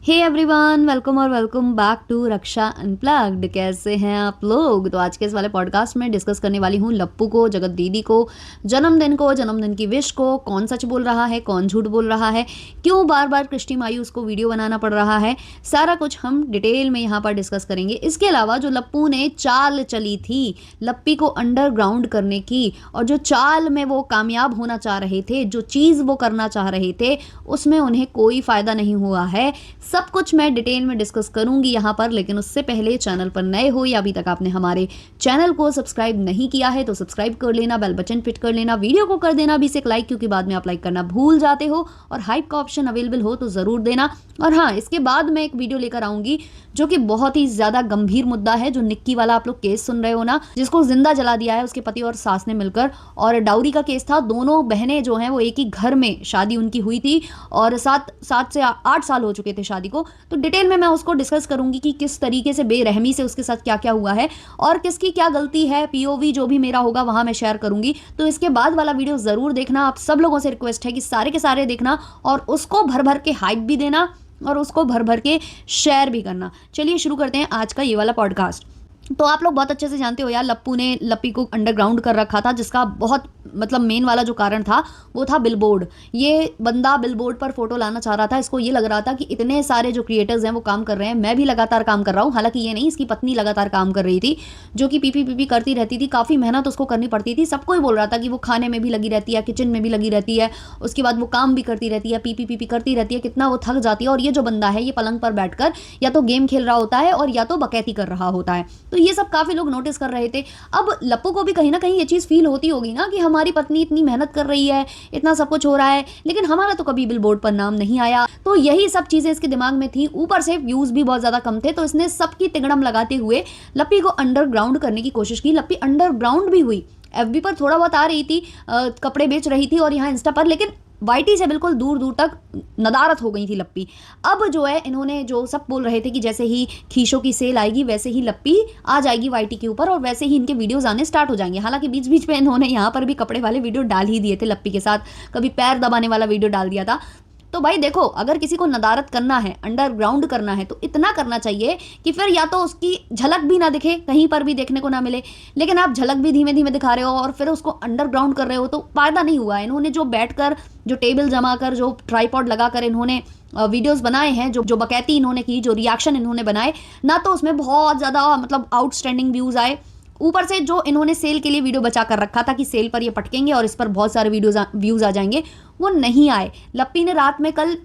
Hey everyone, welcome back to Raksha unplugged. कैसे हैं आप लोग? तो आज के इस वाले पॉडकास्ट में डिस्कस करने वाली हूँ लप्पू को, जगत दीदी को, जन्मदिन की विश को, कौन सच बोल रहा है, कौन झूठ बोल रहा है, क्यों बार बार कृष्टि मायूस को वीडियो बनाना पड़ रहा है, सारा कुछ हम डिटेल में यहाँ पर डिस्कस करेंगे। इसके अलावा जो लप्पू ने चाल चली थी लप्पी को अंडरग्राउंड करने की, और जो चाल में वो कामयाब होना चाह रहे थे, जो चीज़ वो करना चाह रहे थे, उसमें उन्हें कोई फ़ायदा नहीं हुआ है। सब कुछ मैं डिटेल में डिस्कस करूंगी यहाँ पर, लेकिन उससे पहले चैनल पर नए हो या अभी तक आपने हमारे चैनल को सब्सक्राइब नहीं किया है तो सब्सक्राइब कर लेना, बेल बटन हिट कर लेना, वीडियो को कर देना 20 एक लाइक, क्योंकि बाद में आप लाइक करना भूल जाते हो, और हाइप का ऑप्शन अवेलेबल हो तो ज़रूर देना। और हाँ, इसके बाद मैं एक वीडियो लेकर आऊंगी जो कि बहुत ही ज़्यादा गंभीर मुद्दा है, जो निक्की वाला आप लोग केस सुन रहे हो ना, जिसको जिंदा जला दिया है उसके पति और सास ने मिलकर, और डाउरी का केस था। दोनों बहनें जो हैं वो एक ही घर में शादी उनकी हुई थी, और 7 से 8 साल हो चुके थे शादी को। तो डिटेल में मैं उसको डिस्कस करूंगी कि किस तरीके से बेरहमी से उसके साथ क्या क्या हुआ है और किसकी क्या गलती है। पीओवी जो भी मेरा होगा वहां मैं शेयर करूंगी। तो इसके बाद वाला वीडियो जरूर देखना। आप सब लोगों से रिक्वेस्ट है कि सारे के सारे देखना, और उसको भर भर के हाइप भी देना, और उसको भर भर के शेयर भी करना। चलिए शुरू करते हैं आज का ये वाला पॉडकास्ट। तो आप लोग बहुत अच्छे से जानते हो यार, लप्पू ने लप्पी को अंडरग्राउंड कर रखा था, जिसका बहुत मतलब मेन वाला जो कारण था वो था बिलबोर्ड। ये बंदा बिलबोर्ड पर फोटो लाना चाह रहा था। इसको ये लग रहा था कि इतने सारे जो क्रिएटर्स हैं वो काम कर रहे हैं, मैं भी लगातार काम कर रहा हूँ। हालांकि ये नहीं, इसकी पत्नी लगातार काम कर रही थी, जो कि पीपी पीपी करती रहती थी। काफ़ी मेहनत उसको करनी पड़ती थी। सबको ही बोल रहा था कि वो खाने में भी लगी रहती है, किचन में भी लगी रहती है, उसके बाद वो काम भी करती रहती है, पीपी पीपी करती रहती है, कितना वो थक जाती है। और ये जो बंदा है ये पलंग पर बैठकर या तो गेम खेल रहा होता है और या तो बकैती कर रहा होता है। तो ये सब काफ़ी लोग नोटिस कर रहे थे। अब लप्पू को भी कहीं ना कहीं ये चीज़ फील होती होगी ना कि हमारी पत्नी इतनी मेहनत कर रही है, इतना सब कुछ हो रहा है, लेकिन हमारा तो कभी बिलबोर्ड पर नाम नहीं आया। तो यही सब चीज़ें इसके दिमाग में थी। ऊपर से व्यूज़ भी बहुत ज़्यादा कम थे, तो इसने सबकी तिगड़म लगाते हुए लप्पी को अंडरग्राउंड करने की कोशिश की। लप्पी अंडरग्राउंड भी हुई, एफबी पर थोड़ा बहुत आ रही थी, कपड़े बेच रही थी, और यहाँ इंस्टा पर, लेकिन वाईटी से बिल्कुल दूर दूर तक नदारत हो गई थी लप्पी। अब जो है इन्होंने जो सब बोल रहे थे कि जैसे ही खीशों की सेल आएगी वैसे ही लप्पी आ जाएगी वाईटी के ऊपर, और वैसे ही इनके वीडियोस आने स्टार्ट हो जाएंगे। हालांकि बीच बीच में इन्होंने यहाँ पर भी कपड़े वाले वीडियो डाल ही दिए थे लप्पी के साथ, कभी पैर दबाने वाला वीडियो डाल दिया था। तो भाई देखो, अगर किसी को नदारत करना है, अंडरग्राउंड करना है, तो इतना करना चाहिए कि फिर या तो उसकी झलक भी ना दिखे, कहीं पर भी देखने को ना मिले। लेकिन आप झलक भी धीमे धीमे दिखा रहे हो और फिर उसको अंडरग्राउंड कर रहे हो, तो फायदा नहीं हुआ। इन्होंने जो बैठकर, जो टेबल जमा कर, जो ट्राईपॉड लगाकर इन्होंने वीडियोस बनाए हैं, जो बकैती इन्होंने की, जो रिएक्शन इन्होंने बनाए ना, तो उसमें बहुत ज़्यादा मतलब आउटस्टैंडिंग व्यूज़ आए। ऊपर से जो इन्होंने सेल के लिए वीडियो बचा कर रखा था कि सेल पर ये पटकेंगे और इस पर बहुत सारे व्यूज़ आ जाएंगे, वो नहीं आए। लप्पी ने रात में कल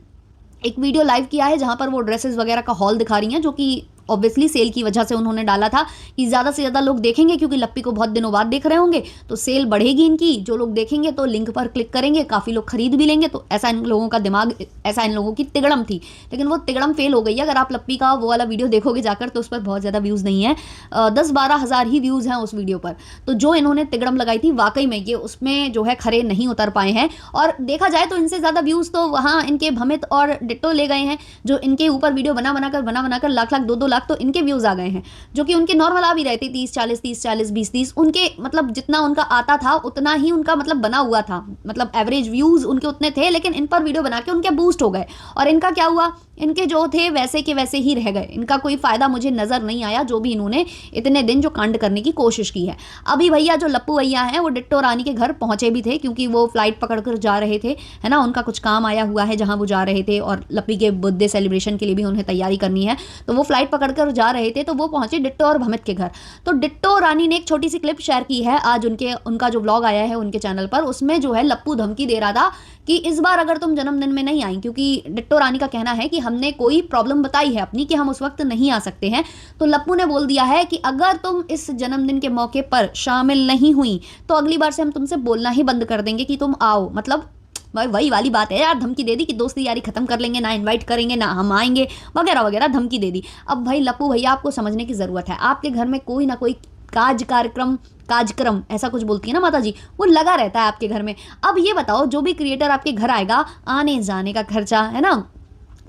एक वीडियो लाइव किया है जहां पर वो ड्रेसेस वगैरह का हॉल दिखा रही हैं, जो कि ऑब्वियसली सेल की वजह से उन्होंने डाला था कि ज़्यादा से ज़्यादा लोग देखेंगे, क्योंकि लप्पी को बहुत दिनों बाद देख रहे होंगे, तो सेल बढ़ेगी इनकी। जो लोग देखेंगे तो लिंक पर क्लिक करेंगे, काफ़ी लोग खरीद भी लेंगे। तो ऐसा इन लोगों का दिमाग, ऐसा इन लोगों की तिगड़म थी। लेकिन वो तिगड़म फेल हो गई है। अगर आप लप्पी का वो वाला वीडियो देखोगे जाकर तो उस पर बहुत ज़्यादा व्यूज़ नहीं है, 10-12 हज़ार ही व्यूज़ हैं उस वीडियो पर। तो जो इन्होंने तिगड़म लगाई थी, वाकई में ये उसमें जो है खरे नहीं उतर पाए हैं। और देखा जाए तो इनसे ज़्यादा व्यूज़ तो वहाँ इनके भमित और डिट्टो ले गए हैं, जो इनके ऊपर वीडियो बना बनाकर लाख 2-2 लाख तो इनके व्यूज़ आ गए हैं, जो कि उनके नॉर्मल आ भी रहे थे 30-40, 30-40, 20-30। उनके मतलब जितना उनका आता था उतना ही उनका मतलब बना हुआ था, मतलब एवरेज व्यूज़ उनके उतने थे, लेकिन इन पर वीडियो बना के उनके बूस्ट हो गए। और इनका क्या हुआ, इनके जो थे वैसे के वैसे ही रह गए। इनका कोई फ़ायदा मुझे नज़र नहीं आया, जो भी इन्होंने इतने दिन जो कांड करने की कोशिश की है। अभी भैया जो लप्पू भैया हैं वो डिट्टो रानी के घर पहुंचे भी थे, क्योंकि वो फ्लाइट पकड़कर जा रहे थे, है ना। उनका कुछ काम आया हुआ है जहां वो जा रहे थे, और लप्पी के बर्थडे सेलिब्रेशन के लिए भी उन्हें तैयारी करनी है, तो वो फ्लाइट पकड़कर जा रहे थे। तो वो पहुंचे डिट्टो और भमित के घर। तो डिट्टो रानी ने एक छोटी सी क्लिप शेयर की है आज, उनका जो व्लॉग आया है उनके चैनल पर। उसमें जो है लप्पू धमकी दे रहा था कि इस बार अगर तुम जन्मदिन में नहीं आई, क्योंकि डिट्टो रानी का कहना है कि हमने कोई प्रॉब्लम बताई है अपनी कि हम उस वक्त नहीं आ सकते हैं, तो लप्पू ने बोल दिया है कि अगर तुम इस जन्मदिन के मौके पर शामिल नहीं हुई तो अगली बार से हम तुमसे बोलना ही बंद कर देंगे कि तुम आओ। मतलब वही वाली बात है यार, धमकी दे दी कि दोस्ती यारी खत्म कर लेंगे, ना इनवाइट करेंगे, ना हम आएंगे, वगैरह वगैरह धमकी दे दी। अब भाई लप्पू भैया, आपको समझने की ज़रूरत है। आपके घर में कोई ना कोई कार्यक्रम ऐसा कुछ बोलती है ना माता जी, वो लगा रहता है आपके घर में। अब ये बताओ, जो भी क्रिएटर आपके घर आएगा, आने जाने का खर्चा, है ना,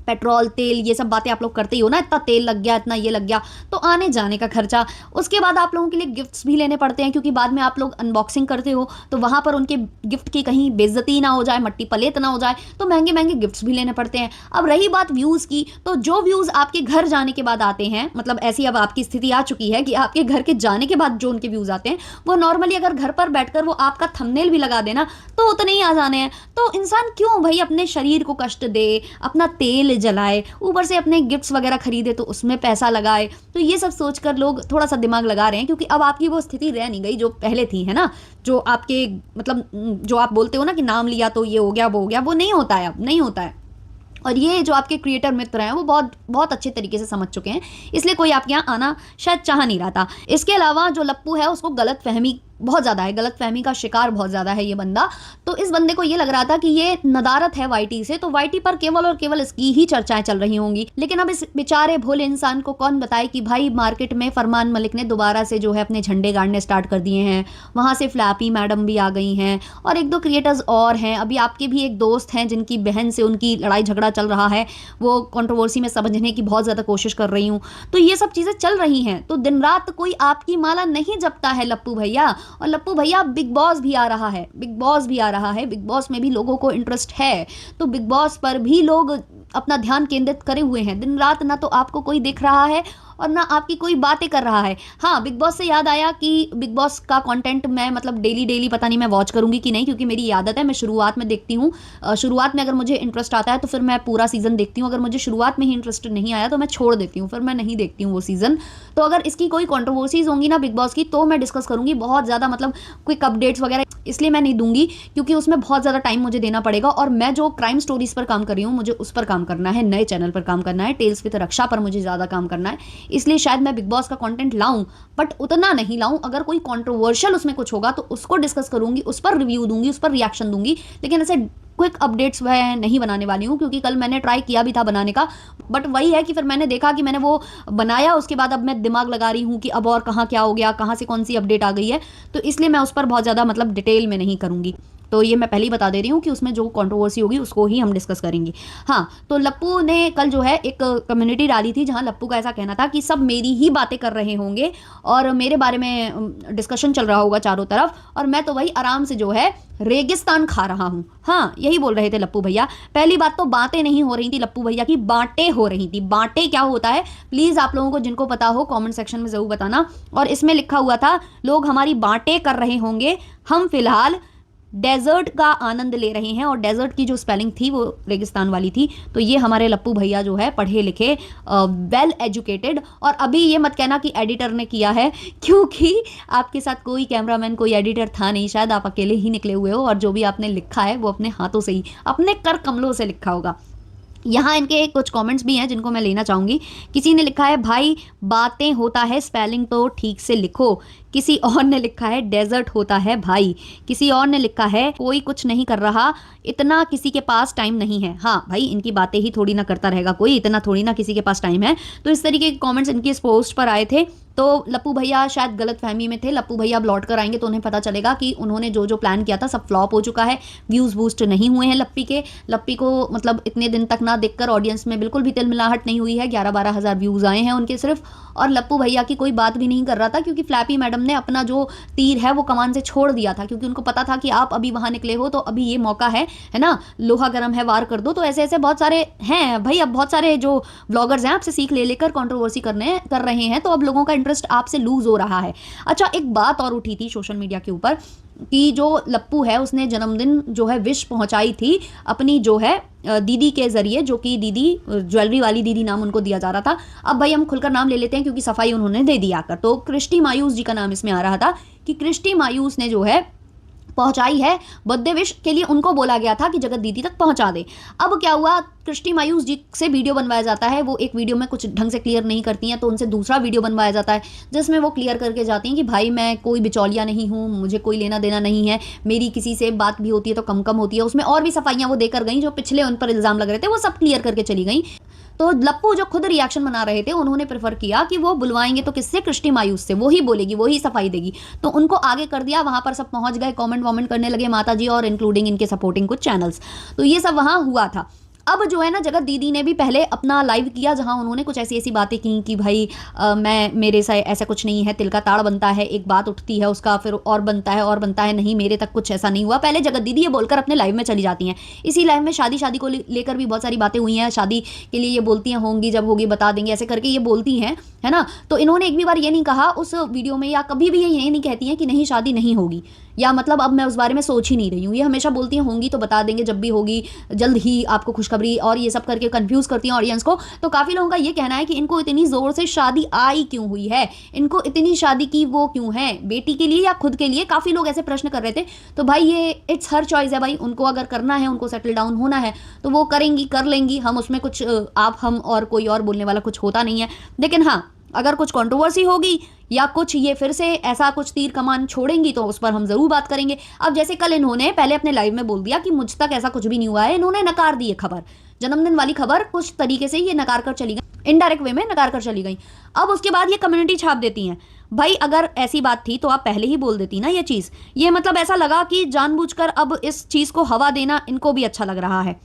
पेट्रोल, तेल, ये सब बातें आप लोग करते ही हो ना, इतना तेल लग गया, इतना ये लग गया, तो आने जाने का खर्चा। उसके बाद आप लोगों के लिए गिफ्ट्स भी लेने पड़ते हैं, क्योंकि बाद में आप लोग अनबॉक्सिंग करते हो तो वहाँ पर उनके गिफ्ट की कहीं बेइज्जती ना हो जाए, मट्टी पलेत ना हो जाए, तो महंगे महंगे गिफ्ट्स भी लेने पड़ते हैं। अब रही बात व्यूज़ की, तो जो व्यूज़ आपके घर जाने के बाद आते हैं, मतलब ऐसी अब आपकी स्थिति आ चुकी है कि आपके घर के जाने के बाद जो उनके व्यूज़ आते हैं, वो नॉर्मली अगर घर पर बैठकर वो आपका थंबनेल भी लगा देना तो उतने ही आ जाने हैं। तो इंसान क्यों भाई अपने शरीर को कष्ट दे, अपना तेल जलाए, ऊपर से अपने गिफ्ट्स वगैरह खरीदे तो उसमें पैसा लगाए। तो ये सब सोचकर लोग थोड़ा सा दिमाग लगा रहे हैं, क्योंकि अब आपकी वो स्थिति रह नहीं गई जो पहले थी, है ना, जो आपके मतलब जो आप बोलते हो ना कि नाम लिया तो ये हो गया वो हो गया, वो नहीं होता है, अब नहीं होता है। और ये जो आपके क्रिएटर मित्र हैं वो बहुत बहुत अच्छे तरीके से समझ चुके हैं, इसलिए कोई आपके यहाँ आना शायद चाह नहीं रहा था। इसके अलावा जो लप्पू है उसको गलत फहमी बहुत ज़्यादा है, गलत फहमी का शिकार बहुत ज़्यादा है ये बंदा। तो इस बंदे को ये लग रहा था कि ये नदारत है वाईटी से, तो वाईटी पर केवल और केवल इसकी ही चर्चाएं चल रही होंगी। लेकिन अब इस बेचारे भोले इंसान को कौन बताए कि भाई मार्केट में फरमान मलिक ने दोबारा से जो है अपने झंडे गाड़ने स्टार्ट कर दिए हैं, वहाँ से फ्लैपी मैडम भी आ गई हैं और एक दो क्रिएटर्स और हैं। अभी आपके भी एक दोस्त हैं जिनकी बहन से उनकी लड़ाई झगड़ा चल रहा है, वो कंट्रोवर्सी में समझने की बहुत ज़्यादा कोशिश कर रही हूँ। तो ये सब चीज़ें चल रही हैं, तो दिन रात कोई आपकी माला नहीं जपता है लप्पू भैया। और लप्पू भैया बिग बॉस भी आ रहा है, बिग बॉस भी आ रहा है, बिग बॉस में भी लोगों को इंटरेस्ट है, तो बिग बॉस पर भी लोग अपना ध्यान केंद्रित करे हुए हैं। दिन रात ना तो आपको कोई दिख रहा है और ना आपकी कोई बातें कर रहा है। हाँ, बिग बॉस से याद आया कि बिग बॉस का कंटेंट मैं मतलब डेली डेली पता नहीं मैं वॉच करूंगी कि नहीं, क्योंकि मेरी आदत है, मैं शुरुआत में देखती हूँ। शुरुआत में अगर मुझे इंटरेस्ट आता है तो फिर मैं पूरा सीजन देखती हूँ, अगर मुझे शुरुआत में ही इंटरेस्ट नहीं आया तो मैं छोड़ देती हूँ, फिर मैं नहीं देखती हूँ वो सीजन। तो अगर इसकी कोई कॉन्ट्रोवर्सीज होंगी ना बिग बॉस की तो मैं डिस्कस करूंगी बहुत ज़्यादा, मतलब क्विक अपडेट्स वगैरह इसलिए मैं नहीं दूंगी क्योंकि उसमें बहुत ज़्यादा टाइम मुझे देना पड़ेगा। और मैं जो क्राइम स्टोरीज पर काम कर रही हूँ मुझे उस पर काम करना है, नए चैनल पर काम करना है, टेल्स विद रक्षा पर मुझे ज़्यादा काम करना है, इसलिए शायद मैं बिग बॉस का कंटेंट लाऊं बट उतना नहीं लाऊं। अगर कोई कंट्रोवर्शियल उसमें कुछ होगा तो उसको डिस्कस करूंगी, उस पर रिव्यू दूंगी, उस पर रिएक्शन दूंगी, लेकिन ऐसे क्विक अपडेट्स वह नहीं बनाने वाली हूँ। क्योंकि कल मैंने ट्राई किया भी था बनाने का, बट वही है कि फिर मैंने देखा कि मैंने वो बनाया, उसके बाद अब मैं दिमाग लगा रही हूँ कि अब और कहाँ क्या हो गया, कहाँ से कौन सी अपडेट आ गई है, तो इसलिए मैं उस पर बहुत ज़्यादा मतलब डिटेल में नहीं करूँगी। तो ये मैं पहले ही बता दे रही हूँ कि उसमें जो कंट्रोवर्सी होगी उसको ही हम डिस्कस करेंगे। हाँ, तो लप्पू ने कल जो है एक कम्युनिटी डाली थी जहाँ लप्पू का ऐसा कहना था कि सब मेरी ही बातें कर रहे होंगे और मेरे बारे में डिस्कशन चल रहा होगा चारों तरफ, और मैं तो वही आराम से जो है रेगिस्तान खा रहा हूँ। हाँ, यही बोल रहे थे लप्पू भैया। पहली बात तो बातें नहीं हो रही थी लप्पू भैया की, बातें हो रही थी। बातें क्या होता है प्लीज़ आप लोगों को जिनको पता हो कमेंट सेक्शन में ज़रूर बताना। और इसमें लिखा हुआ था लोग हमारी बातें कर रहे होंगे, हम फिलहाल डेजर्ट का आनंद ले रहे हैं। और डेजर्ट की जो स्पेलिंग थी वो रेगिस्तान वाली थी। तो ये हमारे लप्पू भैया जो है पढ़े लिखे, वेल एजुकेटेड, और अभी ये मत कहना कि एडिटर ने किया है, क्योंकि आपके साथ कोई कैमरामैन कोई एडिटर था नहीं, शायद आप अकेले ही निकले हुए हो और जो भी आपने लिखा है वो अपने हाथों से ही अपने कर कमलों से लिखा होगा। यहाँ इनके कुछ कमेंट्स भी हैं जिनको मैं लेना चाहूँगी। किसी ने लिखा है भाई बातें होता है, स्पेलिंग तो ठीक से लिखो। किसी और ने लिखा है डेजर्ट होता है भाई। किसी और ने लिखा है कोई कुछ नहीं कर रहा, इतना किसी के पास टाइम नहीं है। हाँ भाई, इनकी बातें ही थोड़ी ना करता रहेगा कोई, इतना थोड़ी ना किसी के पास टाइम है। तो इस तरीके के कमेंट्स इनकी इस पोस्ट पर आए थे। तो लप्पू भैया शायद गलत फहमी में थे। लप्पू भैया अब लौट कर आएंगे तो उन्हें पता चलेगा कि उन्होंने जो जो प्लान किया था सब फ्लॉप हो चुका है। व्यूज़ बूस्ट नहीं हुए हैं लप्पी के। लप्पी को मतलब इतने दिन तक ना देखकर ऑडियंस में बिल्कुल भी तिलमिलाहट नहीं हुई है। 11-12 हज़ार व्यूज़ आए हैं उनके सिर्फ। और लप्पू भैया की कोई बात भी नहीं कर रहा था, क्योंकि फ्लैपी मैडम ने अपना जो तीर है वो कमान से छोड़ दिया था, क्योंकि उनको पता था कि आप अभी वहाँ निकले हो तो अभी ये मौका है ना, लोहा गर्म है वार कर दो। तो ऐसे ऐसे बहुत सारे हैं भाई, अब बहुत सारे जो व्लॉगर्स हैं आपसे सीख ले लेकर कंट्रोवर्सी कर रहे हैं, तो अब लोगों का इंटरेस्ट आपसे लूज हो रहा है। अच्छा, एक बात और उठी थी सोशल मीडिया के ऊपर कि जो लप्पू है उसने जन्मदिन जो है विश पहुंचाई थी अपनी जो है दीदी के जरिए, जो कि दीदी ज्वेलरी वाली दीदी नाम उनको दिया जा रहा था। अब भाई हम खुलकर नाम ले लेते हैं क्योंकि सफाई उन्होंने दे दिया कर। तो कृष्टि मायूस जी का नाम इसमें आ रहा था कि कृष्टि मायूस ने जो है पहुंचाई है बर्थडे विश के लिए। उनको बोला गया था कि जगत दीदी तक पहुंचा दे। अब क्या हुआ, कृष्टि मायूस जी से वीडियो बनवाया जाता है, वो एक वीडियो में कुछ ढंग से क्लियर नहीं करती हैं तो उनसे दूसरा वीडियो बनवाया जाता है जिसमें वो क्लियर करके जाती हैं कि भाई मैं कोई बिचौलिया नहीं हूँ, मुझे कोई लेना देना नहीं है, मेरी किसी से बात भी होती है तो कम कम होती है। उसमें और भी सफाइयाँ वो देकर गई, जो पिछले उन पर इल्ज़ाम लग रहे थे वो सब क्लियर करके चली गई। तो लप्पू जो खुद रिएक्शन बना रहे थे उन्होंने प्रेफर किया कि वो बुलवाएंगे तो किससे, कृष्टि मायूस से, वो ही बोलेगी, वो ही सफाई देगी। तो उनको आगे कर दिया, वहां पर सब पहुंच गए, कमेंट वमेंट करने लगे माता जी और इंक्लूडिंग इनके सपोर्टिंग कुछ चैनल्स। तो ये सब वहां हुआ था। अब जो है ना जगत दीदी ने भी पहले अपना लाइव किया जहां उन्होंने कुछ ऐसी ऐसी बातें की कि भाई मैं मेरे से ऐसा कुछ नहीं है, तिल का ताड़ बनता है, एक बात उठती है उसका फिर और बनता है, नहीं मेरे तक कुछ ऐसा नहीं हुआ। पहले जगत दीदी ये बोलकर अपने लाइव में चली जाती हैं। इसी लाइव में शादी को लेकर भी बहुत सारी बातें हुई हैं, शादी के लिए ये बोलती हैं होंगी, जब होगी बता देंगे, ऐसे करके ये बोलती हैं, है ना। तो इन्होंने एक भी बार ये नहीं कहा उस वीडियो में, या कभी भी ये नहीं कहती हैं कि नहीं शादी नहीं होगी, या मतलब अब मैं उस बारे में सोच ही नहीं रही हूँ। ये हमेशा बोलती हैं होंगी तो बता देंगे, जब भी होगी जल्द ही आपको खुशखबरी, और ये सब करके कंफ्यूज करती हैं ऑडियंस को। तो काफ़ी लोगों का ये कहना है कि इनको इतनी ज़ोर से शादी आई क्यों हुई है, इनको इतनी शादी की वो क्यों है, बेटी के लिए या खुद के लिए। काफ़ी लोग ऐसे प्रश्न कर रहे थे। तो भाई ये इट्स हर चॉइस है भाई, उनको अगर करना है, उनको सेटल डाउन होना है तो वो करेंगी, कर लेंगी। हम उसमें कुछ आप हम और कोई और बोलने वाला कुछ होता नहीं है। लेकिन हाँ, अगर कुछ कंट्रोवर्सी होगी या कुछ ये फिर से ऐसा कुछ तीर कमान छोड़ेंगी तो उस पर हम जरूर बात करेंगे। अब जैसे कल इन्होंने पहले अपने लाइव में बोल दिया कि मुझ तक ऐसा कुछ भी नहीं हुआ है, इन्होंने नकार दी है खबर, जन्मदिन वाली खबर कुछ तरीके से ये नकार कर चली गई, इनडायरेक्ट वे में नकार कर चली गई। अब उसके बाद ये कम्युनिटी छाप देती हैं। भाई अगर ऐसी बात थी तो आप पहले ही बोल देती ना ये चीज़। ये मतलब ऐसा लगा कि जानबूझकर अब इस चीज़ को हवा देना इनको भी अच्छा लग रहा है।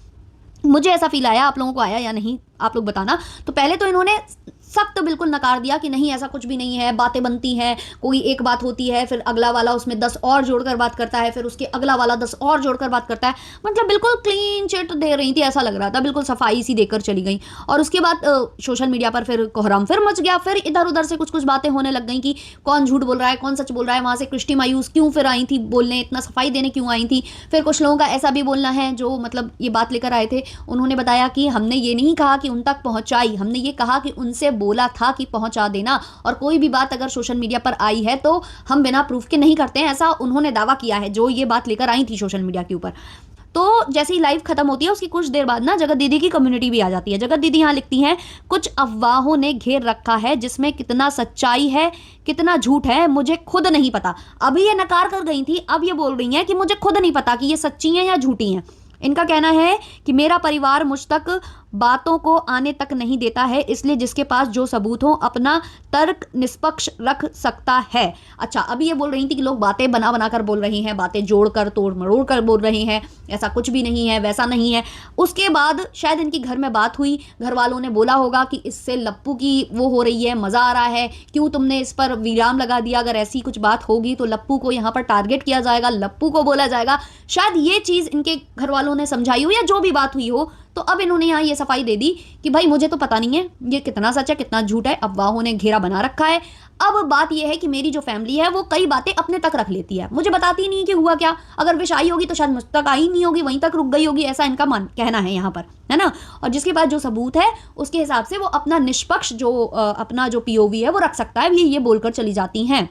मुझे ऐसा फील आया, आप लोगों को आया या नहीं आप लोग बताना। तो पहले तो इन्होंने सख्त बिल्कुल नकार दिया कि नहीं ऐसा कुछ भी नहीं है, बातें बनती हैं, कोई एक बात होती है फिर अगला वाला उसमें 10 और जोड़कर बात करता है, फिर उसके अगला वाला 10 और जोड़कर बात करता है। मतलब बिल्कुल क्लीन चिट दे रही थी, ऐसा लग रहा था, बिल्कुल सफाई सी देकर चली गई। और उसके बाद सोशल मीडिया पर फिर कोहराम फिर मच गया, फिर इधर उधर से कुछ कुछ बातें होने लग गई कि कौन झूठ बोल रहा है, कौन सच बोल रहा है। वहाँ से कृष्टि मायूस क्यों फिर आई थी बोलने, इतना सफाई देने क्यों आई थी। फिर कुछ लोगों का ऐसा भी बोलना है जो मतलब ये बात लेकर आए थे, उन्होंने बताया कि हमने ये नहीं कहा कि उन तक पहुँचाई, हमने ये कहा कि उनसे बोला था कि पहुंचा देना, और कोई भी बात अगर सोशल मीडिया पर आई है तो हम बिना प्रूफ के नहीं करते हैं, ऐसा उन्होंने दावा किया है जो ये बात लेकर आई थी सोशल मीडिया के ऊपर। तो जैसे ही लाइव खत्म होती है उसकी कुछ देर बाद ना जगत दीदी की कम्युनिटी भी आ जाती है। जगत दीदी यहाँ लिखती हैं, कुछ अफवाहों ने घेर रखा है जिसमें कितना सच्चाई है कितना झूठ है मुझे खुद नहीं पता। अभी ये नकार कर गई थी, अब ये बोल रही हैं कि मुझे खुद नहीं पता कि ये सच्ची हैं या झूठी हैं। इनका कहना है कि मेरा परिवार मुझ तक बातों को आने तक नहीं देता है, इसलिए जिसके पास जो सबूत हो अपना तर्क निष्पक्ष रख सकता है। अच्छा, अभी ये बोल रही थी कि लोग बातें बना बना कर बोल रहे हैं, बातें जोड़कर तोड़ मरोड़ कर बोल रहे हैं, ऐसा कुछ भी नहीं है, वैसा नहीं है। उसके बाद शायद इनकी घर में बात हुई, घर वालों ने बोला होगा कि इससे लप्पू की वो हो रही है, मजा आ रहा है, क्यों तुमने इस पर विराम लगा दिया, अगर ऐसी कुछ बात होगी तो लप्पू को यहाँ पर टारगेट किया जाएगा, लप्पू को बोला जाएगा। शायद ये चीज़ इनके घर वालों ने समझाई हो या जो भी बात हुई हो। तो अब इन्होंने यहाँ ये सफाई दे दी कि भाई मुझे तो पता नहीं है ये कितना सच है कितना झूठ है, अफवाहों ने घेरा बना रखा है। अब बात यह है कि मेरी जो फैमिली है वो कई बातें अपने तक रख लेती है, मुझे बताती नहीं कि हुआ क्या। अगर विश आई होगी तो शायद मुझ तक आई नहीं होगी, वहीं तक रुक गई होगी, ऐसा इनका कहना है यहाँ पर, है ना। और जिसके पास जो सबूत है उसके हिसाब से वो अपना निष्पक्ष जो अपना जो पीओवी है वो रख सकता है, ये बोलकर चली जाती हैं।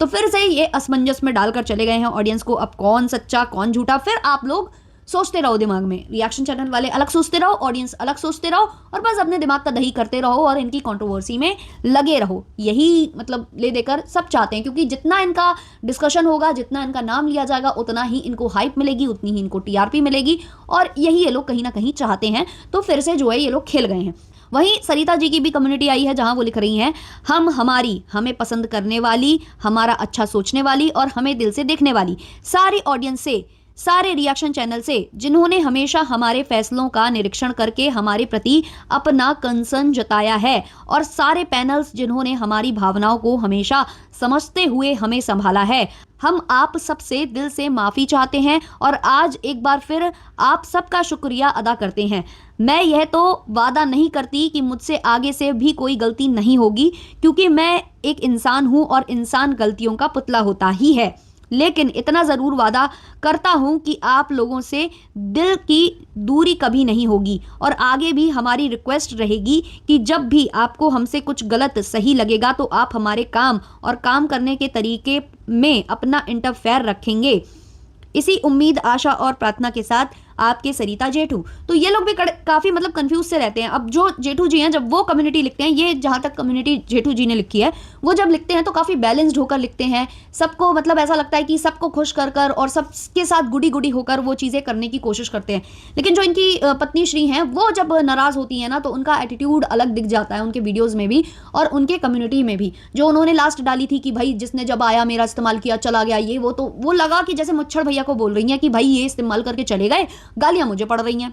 तो फिर से ये असमंजस में डालकर चले गए हैं ऑडियंस को, अब कौन सच्चा कौन झूठा। फिर आप लोग सोचते रहो दिमाग में, रिएक्शन चैनल वाले अलग सोचते रहो, ऑडियंस अलग सोचते रहो, और बस अपने दिमाग का दही करते रहो और इनकी कंट्रोवर्सी में लगे रहो। यही मतलब ले देकर सब चाहते हैं, क्योंकि जितना इनका डिस्कशन होगा, जितना इनका नाम लिया जाएगा, उतना ही इनको हाइप मिलेगी, उतनी ही इनको टीआरपी मिलेगी, और यही ये लोग कहीं ना कहीं चाहते हैं। तो फिर से जो है ये लोग खेल गए हैं। वहीं सरिता जी की भी कम्युनिटी आई है जहां वो लिख रही हैं, हम हमारी हमें पसंद करने वाली, हमारा अच्छा सोचने वाली और हमें दिल से देखने वाली सारी ऑडियंस से, सारे रिएक्शन चैनल से जिन्होंने हमेशा हमारे फैसलों का निरीक्षण करके हमारे प्रति अपना कंसर्न जताया है, और सारे पैनल्स जिन्होंने हमारी भावनाओं को हमेशा समझते हुए हमें संभाला है, हम आप सबसे दिल से माफ़ी चाहते हैं और आज एक बार फिर आप सबका शुक्रिया अदा करते हैं। मैं यह तो वादा नहीं करती कि मुझसे आगे से भी कोई गलती नहीं होगी, क्योंकि मैं एक इंसान हूँ और इंसान गलतियों का पुतला होता ही है, लेकिन इतना ज़रूर वादा करता हूँ कि आप लोगों से दिल की दूरी कभी नहीं होगी, और आगे भी हमारी रिक्वेस्ट रहेगी कि जब भी आपको हमसे कुछ गलत सही लगेगा तो आप हमारे काम और काम करने के तरीके में अपना इंटरफेयर रखेंगे। इसी उम्मीद, आशा और प्रार्थना के साथ आपके सरिता जेठू। तो ये लोग भी काफ़ी मतलब कंफ्यूज से रहते हैं। अब जो जेठू जी हैं जब वो कम्युनिटी लिखते हैं, ये जहाँ तक कम्युनिटी जेठू जी ने लिखी है, वो जब लिखते हैं तो काफ़ी बैलेंस्ड होकर लिखते हैं। सबको मतलब ऐसा लगता है कि सबको खुश कर कर और सबके साथ गुडी गुडी होकर वो चीज़ें करने की कोशिश करते हैं। लेकिन जो इनकी पत्नी श्री हैं वो जब नाराज़ होती हैं ना तो उनका एटीट्यूड अलग दिख जाता है उनके वीडियोज़ में भी और उनके कम्युनिटी में भी। जो उन्होंने लास्ट डाली थी कि भाई जिसने जब आया मेरा इस्तेमाल किया चला गया, ये वो, तो वो लगा कि जैसे मुच्छड़ भैया को बोल रही हैं कि भाई ये इस्तेमाल करके चले गए, गालियां मुझे पड़ रही हैं।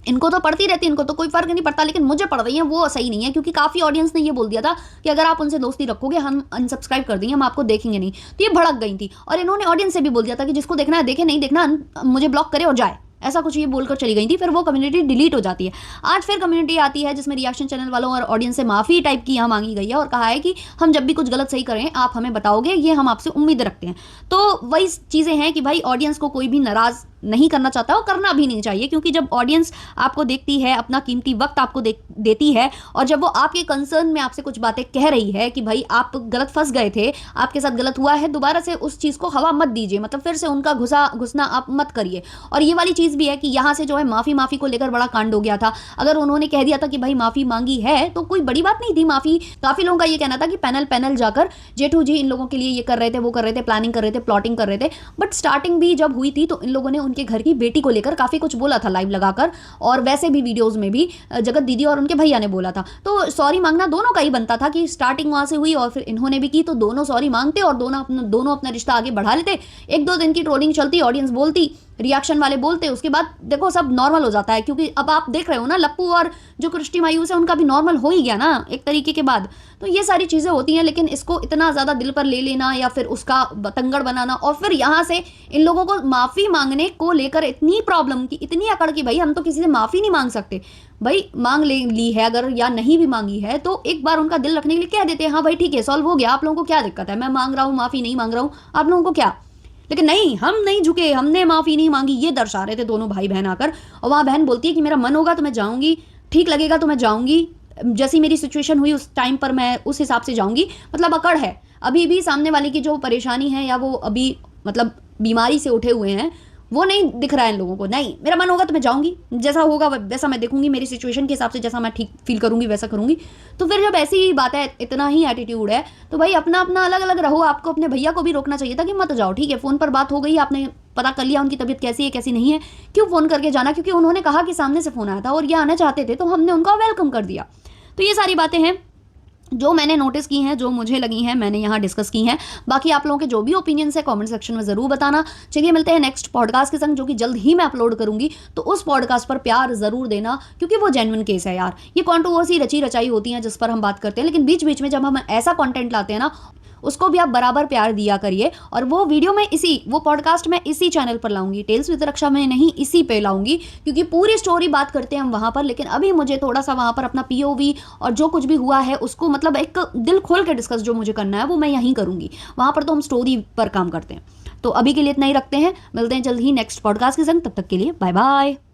इनको तो पढ़ती रहती है, इनको तो कोई फ़र्क नहीं पड़ता, लेकिन मुझे पड़ रही है वो सही नहीं है, क्योंकि काफ़ी ऑडियंस ने ये बोल दिया था कि अगर आप उनसे दोस्ती रखोगे हम अनसब्सक्राइब कर देंगे, हम आपको देखेंगे नहीं। तो ये भड़क गई थी और इन्होंने ऑडियंस से भी बोल दिया था कि जिसको देखना है देखे, नहीं देखना मुझे ब्लॉक करे और जाए, ऐसा कुछ ये बोलकर चली गई थी। फिर वो कम्युनिटी डिलीट हो जाती है। आज फिर कम्युनिटी आती है जिसमें रिएक्शन चैनल वालों और ऑडियंस से माफ़ी टाइप की यहाँ मांगी गई है और कहा है कि हम जब भी कुछ गलत सही करें आप हमें बताओगे, ये हम आपसे उम्मीद रखते हैं। तो वही चीज़ें हैं कि भाई ऑडियंस को कोई भी नाराज़ नहीं करना चाहता और करना भी नहीं चाहिए, क्योंकि जब ऑडियंस आपको देखती है, अपना कीमती वक्त आपको देती है, और जब वो आपके कंसर्न में आपसे कुछ बातें कह रही है कि भाई आप गलत फंस गए थे, आपके साथ गलत हुआ है, दोबारा से उस चीज़ को हवा मत दीजिए, मतलब फिर से उनका घुसना आप मत करिए। और ये वाली चीज़ भी है कि यहाँ से जो है माफ़ी को लेकर बड़ा कांड हो गया था। अगर उन्होंने कह दिया था कि भाई माफ़ी मांगी है तो कोई बड़ी बात नहीं थी माफ़ी। काफ़ी लोगों का ये कहना था कि पैनल जाकर जेठू जी इन लोगों के लिए ये कर रहे थे, वो कर रहे थे, प्लानिंग कर रहे थे, प्लॉटिंग कर रहे थे। बट स्टार्टिंग भी जब हुई थी तो इन लोगों ने उनके घर की बेटी को लेकर काफ़ी कुछ बोला था लाइव लगाकर, और वैसे भी वीडियोस में भी जगत दीदी और उनके भैया ने बोला था। तो सॉरी मांगना दोनों का ही बनता था कि स्टार्टिंग वहाँ से हुई और फिर इन्होंने भी की, तो दोनों सॉरी मांगते और दोनों अपना रिश्ता आगे बढ़ा लेते। 1-2 दिन की ट्रोलिंग चलती, ऑडियंस बोलती, रिएक्शन वाले बोलते, उसके बाद देखो सब नॉर्मल हो जाता है। क्योंकि अब आप देख रहे हो ना, लप्पू और जो कृष्टि मायूस है उनका भी नॉर्मल हो ही गया ना एक तरीके के बाद। तो ये सारी चीज़ें होती हैं, लेकिन इसको इतना ज़्यादा दिल पर ले लेना या फिर उसका बतंगड़ बनाना, और फिर यहाँ से इन लोगों को माफ़ी मांगने को लेकर इतनी प्रॉब्लम की, इतनी अकड़ की भाई हम तो किसी से माफ़ी नहीं मांग सकते। भाई मांग ली है अगर, या नहीं भी मांगी है तो एक बार उनका दिल रखने के लिए कह देते हैं, हाँ भाई ठीक है सॉल्व हो गया, आप लोगों को क्या दिक्कत है, मैं मांग रहा हूँ माफ़ी, नहीं मांग रहा हूँ, आप लोगों को क्या। लेकिन नहीं, हम नहीं झुके, हमने माफ़ी नहीं मांगी, ये दर्शा रहे थे दोनों भाई बहन आकर। और वहाँ बहन बोलती है कि मेरा मन होगा तो मैं जाऊँगी, ठीक लगेगा तो मैं जाऊँगी, जैसी मेरी सिचुएशन हुई उस टाइम पर मैं उस हिसाब से जाऊँगी। मतलब अकड़ है अभी भी, सामने वाले की जो परेशानी है या वो अभी मतलब बीमारी से उठे हुए हैं, वो नहीं दिख रहा है इन लोगों को। नहीं, मेरा मन होगा तो मैं जाऊँगी, जैसा होगा वैसा मैं देखूँगी, मेरी सिचुएशन के हिसाब से जैसा मैं ठीक फील करूँगी वैसा करूँगी। तो फिर जब ऐसी ही बात है, इतना ही एटीट्यूड है, तो भाई अपना अपना अलग अलग रहो। आपको अपने भैया को भी रोकना चाहिए था कि मत जाओ, ठीक है फ़ोन पर बात हो गई, आपने पता कर लिया उनकी तबीयत कैसी है कैसी नहीं है, क्यों फ़ोन करके जाना, क्योंकि उन्होंने कहा कि सामने से फ़ोन आया था और ये आना चाहते थे तो हमने उनका वेलकम कर दिया। तो ये सारी बातें हैं जो मैंने नोटिस की हैं, जो मुझे लगी हैं, मैंने यहाँ डिस्कस की हैं। बाकी आप लोगों के जो भी ओपिनियंस है कमेंट सेक्शन में ज़रूर बताना। चलिए मिलते हैं नेक्स्ट पॉडकास्ट के संग, जो कि जल्द ही मैं अपलोड करूँगी। तो उस पॉडकास्ट पर प्यार ज़रूर देना, क्योंकि वो जेन्युइन केस है यार। ये कॉन्ट्रोवर्सी रची रचाई होती हैं जिस पर हम बात करते हैं, लेकिन बीच बीच में जब हम ऐसा कॉन्टेंट लाते हैं ना, उसको भी आप बराबर प्यार दिया करिए। और वो वीडियो में वो पॉडकास्ट मैं इसी चैनल पर लाऊंगी, टेल्स विद रक्षा में नहीं, इसी पे लाऊंगी, क्योंकि पूरी स्टोरी बात करते हैं हम वहाँ पर। लेकिन अभी मुझे थोड़ा सा वहाँ पर अपना पीओवी और जो कुछ भी हुआ है उसको मतलब एक दिल खोल के डिस्कस जो मुझे करना है वो मैं यहीं करूँगी। वहाँ पर तो हम स्टोरी पर काम करते हैं। तो अभी के लिए इतना ही रखते हैं, मिलते हैं जल्द ही नेक्स्ट पॉडकास्ट के संग। तब तक के लिए बाय बाय।